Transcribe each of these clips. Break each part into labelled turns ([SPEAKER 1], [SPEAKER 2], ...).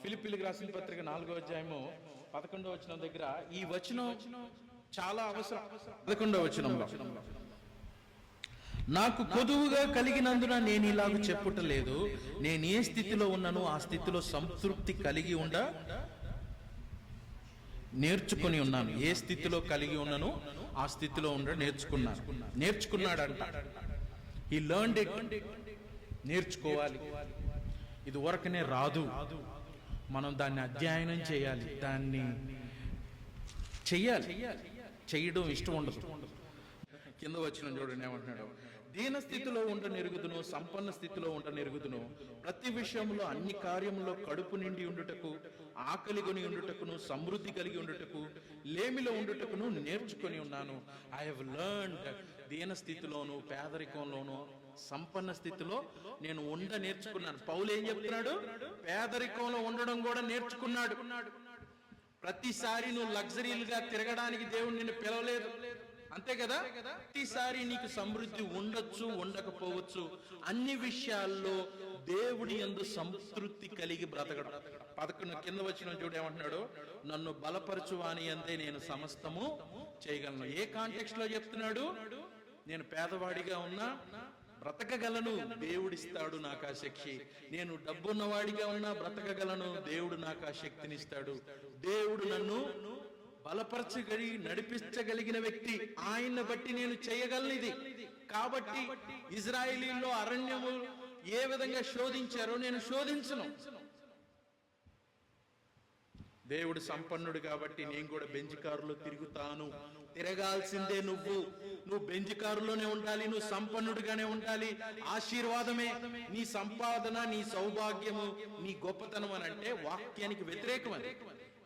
[SPEAKER 1] ఫిలిప్పీలకు రాసిన పత్రిక 4వ అధ్యాయము 11వ వచనం దగ్గర ఈ వచనం చాలా అవసరం. 11వ వచనంలో, నాకు కొదువుగా కలిగినందున నేను ఇలాగ చెప్పుటలేదు, నేను ఏ స్థితిలో ఉన్నానో ఆ స్థితిలో సంతృప్తి కలిగి ఉండ నేర్చుకుని ఉన్నాను. ఏ స్థితిలో కలిగి ఉన్నాను ఆ స్థితిలో ఉండ నేర్చుకున్నాడంట. ఈ లెర్న్డ్ ఇట్. నేర్చుకోవాలి. ఇది వరకనే రాదు, మనం దాన్ని అధ్యయనం చేయాలి, దాన్ని చెయ్యడం ఇష్టం ఉండదు. కింద వచ్చిన చూడండి ఏమంటున్నాడు, దీన స్థితిలో ఉండ నెరుగుదును, సంపన్న స్థితిలో ఉండ నెరుగుదును, ప్రతి విషయంలో అన్ని కార్యములో కడుపు నిండి ఉండుటకు, ఆకలి కొని ఉండుటకును, సమృద్ధి కలిగి ఉండుటకు, లేమిలో ఉండుటకును నేర్చుకొని ఉన్నాను. I have learned. దీన స్థితిలోను, పేదరికంలోను, సంపన్న స్థితిలో నేను నేర్చుకున్నాను. పౌలు ఏం చెప్తున్నాడు? పేదరికంలో ఉండడం కూడా నేర్చుకున్నాడు. ప్రతిసారి నువ్వు లగ్జరీలుగా తిరగడానికి దేవుడు నిన్ను పిలవలేదు, అంతే కదా? ప్రతిసారి నీకు సమృద్ధి ఉండొచ్చు, ఉండకపోవచ్చు. అన్ని విషయాల్లో దేవుడి యందు సంతృప్తి కలిగి బ్రతకడం. 11 కింద వచ్చిన చూడు ఏమంటున్నాడు, నన్ను బలపరచువాని అందే నేను సమస్తము చేయగలను. ఏ కాంటెక్స్ట్ లో చెప్తున్నాడు? నేను పేదవాడిగా ఉన్నా బ్రతకగలను, దేవుడిస్తాడు నాకు ఆ శక్తి. నేను డబ్బున్నవాడిగా ఉన్నా బ్రతకగలను, దేవుడు నాకు ఆ శక్తినిస్తాడు. దేవుడు నన్ను నడిపించగలిగిన వ్యక్తి, ఆయన్ని బట్టి నేను చేయగలను ఇది. కాబట్టి ఇజ్రాయేలీల్లో అరణ్యము ఏ విధంగా శోధించారో నేను శోధించను. దేవుడు సంపన్నుడు కాబట్టి నేను కూడా బెంజ్ కారులో తిరుగుతాను. తిరగాల్సిందే నువ్వు బెంజ్ కారులోనే ఉండాలి, నువ్వు సంపన్నుడిగానే ఉండాలి. ఆశీర్వాదమే నీ సంపాదన, నీ సౌభాగ్యము, నీ గొప్పతనం అని అంటే వాక్యానికి వ్యతిరేకమని.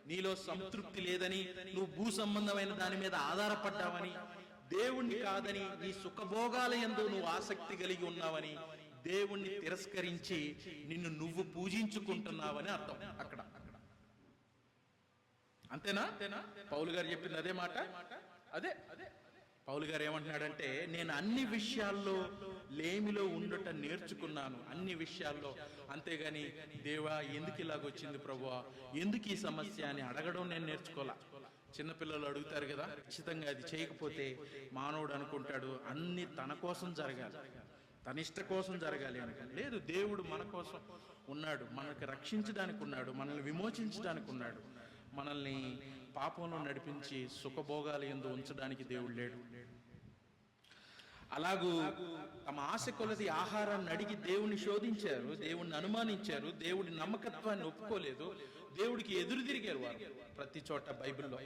[SPEAKER 1] నీలో సంతృప్తి లేదని, నువ్వు భూ సంబంధమైన దాని మీద ఆధారపడ్డావని, దేవుణ్ణి కాదని, నీ సుఖభోగాల యందు నువ్వు ఆసక్తి కలిగి ఉన్నావని, దేవుణ్ణి తిరస్కరించి నిన్ను నువ్వు పూజించుకుంటున్నావని అర్థం అక్కడ. అంతేనా? పౌలు గారు చెప్పింది అదే మాట. అదే పౌలు గారు ఏమంటున్నాడంటే, నేను అన్ని విషయాల్లో లేమిలో ఉండట నేర్చుకున్నాను, అన్ని విషయాల్లో. అంతేగాని దేవా ఎందుకు ఇలాగొచ్చింది ప్రభువా, ఎందుకు ఈ సమస్య అని అడగడం నేను నేర్చుకోవాలా. చిన్నపిల్లలు అడుగుతారు కదా, ఖచ్చితంగా అది చేయకపోతే మానవుడు అనుకుంటాడు అన్ని తన కోసం జరగాలి, తన ఇష్ట కోసం జరగాలి అని. లేదు, దేవుడు మన కోసం ఉన్నాడు, మనకి రక్షించడానికి ఉన్నాడు, మనల్ని విమోచించడానికి ఉన్నాడు, మనల్ని పాపంలో నడిపించి సుఖభోగాల యందు ఉంచడానికి దేవుడు లేడు. అలాగూ తమ ఆశ కొలది ఆహారాన్ని అడిగి దేవుణ్ణి శోధించారు, దేవుణ్ణి అనుమానించారు, దేవుడి నమ్మకత్వాన్ని ఒప్పుకోలేదు, దేవుడికి ఎదురు తిరిగారు వారు ప్రతి చోట బైబిల్లో.